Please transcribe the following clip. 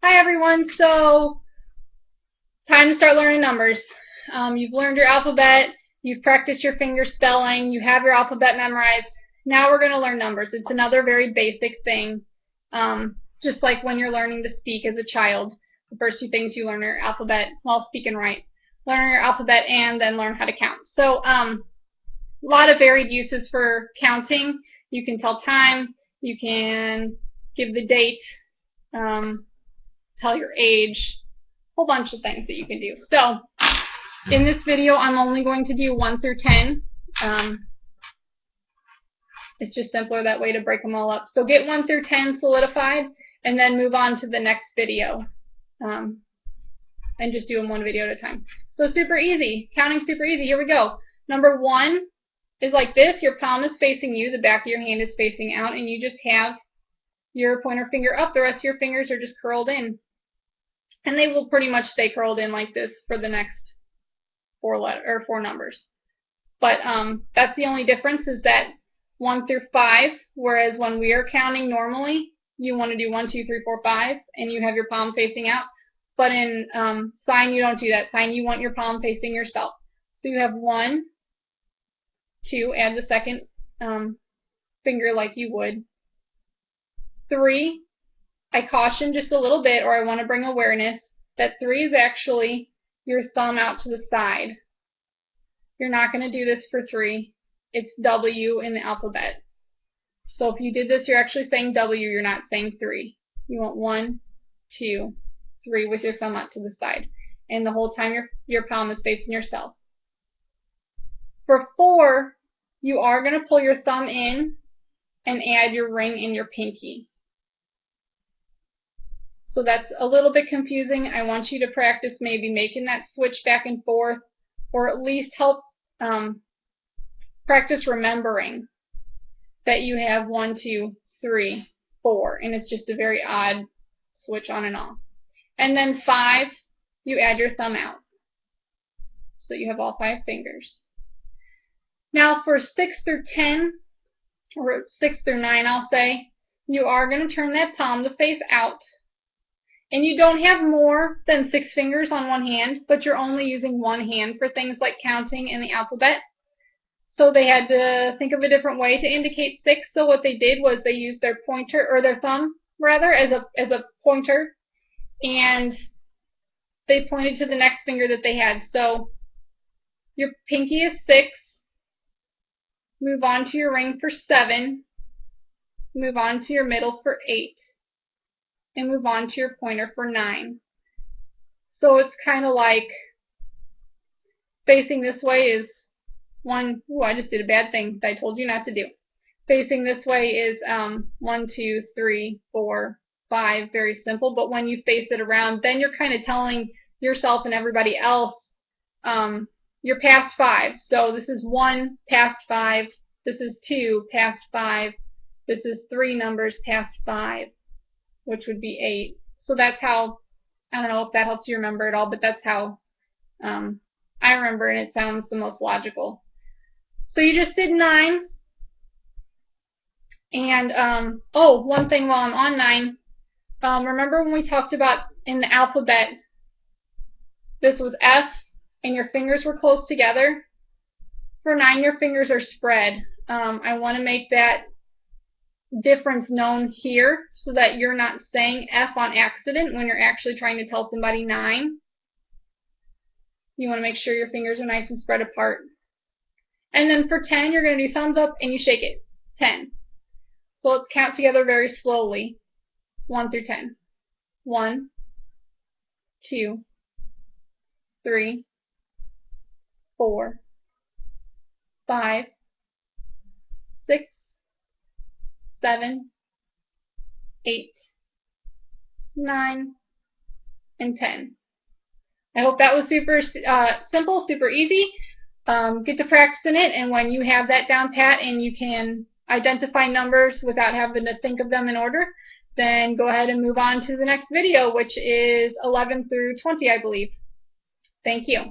Hi everyone, so time to start learning numbers. You've learned your alphabet, you've practiced your finger spelling, you have your alphabet memorized. Now we're going to learn numbers. It's another very basic thing, just like when you're learning to speak as a child. The first two things you learn are your alphabet, well, speak and write. Learn your alphabet and then learn how to count. So a lot of varied uses for counting. You can tell time, you can give the date, tell your age, a whole bunch of things that you can do. So in this video, I'm only going to do 1 through 10. It's just simpler that way to break them all up. So get 1 through 10 solidified, and then move on to the next video. And just do them one video at a time. So super easy. Counting super easy. Here we go. Number 1 is like this. Your palm is facing you. The back of your hand is facing out, and you just have your pointer finger up. The rest of your fingers are just curled in. And they will pretty much stay curled in like this for the next four numbers. But that's the only difference, is that 1 through 5, whereas when we are counting normally, you want to do 1, 2, 3, 4, 5, and you have your palm facing out. But in sign, you don't do that. Sign, you want your palm facing yourself. So you have 1, 2, add the second finger like you would. 3, I caution just a little bit, or I want to bring awareness that 3 is actually your thumb out to the side. You're not going to do this for 3. It's W in the alphabet. So if you did this, you're actually saying W, you're not saying 3. You want 1, 2, 3 with your thumb out to the side. And the whole time your palm is facing yourself. For 4, you are going to pull your thumb in and add your ring and your pinky. So that's a little bit confusing. I want you to practice maybe making that switch back and forth, or at least help practice remembering that you have 1, 2, 3, 4, and it's just a very odd switch on and off. And then 5, you add your thumb out, so you have all 5 fingers. Now for 6 through 10, or 6 through 9 I'll say, you are going to turn that palm to face out. And you don't have more than 6 fingers on one hand, but you're only using one hand for things like counting and the alphabet. So they had to think of a different way to indicate 6. So what they did was they used their pointer, or their thumb rather, as a pointer, and they pointed to the next finger that they had. So your pinky is 6. Move on to your ring for 7. Move on to your middle for 8. And move on to your pointer for 9. So it's kind of like facing this way is 1. Ooh, I just did a bad thing that I told you not to do. Facing this way is 1, 2, 3, 4, 5. Very simple. But when you face it around, then you're kind of telling yourself and everybody else you're past 5. So this is 1 past 5. This is 2 past 5. This is 3 numbers past 5. Which would be 8. So that's how, I don't know if that helps you remember at all, but that's how I remember, and it sounds the most logical. So you just did 9. And, oh, one thing while I'm on 9, remember when we talked about in the alphabet, this was F, and your fingers were close together? For 9, your fingers are spread. I want to make that difference known here so that you're not saying F on accident when you're actually trying to tell somebody 9. You want to make sure your fingers are nice and spread apart. And then for 10, you're going to do thumbs up and you shake it. 10. So let's count together very slowly. 1 through 10. 1, 2, 3, 4, 5, 6, 7, 8, 9, and 10. I hope that was super simple, super easy. Get to practicing it, and when you have that down pat and you can identify numbers without having to think of them in order, then go ahead and move on to the next video, which is 11 through 20, I believe. Thank you.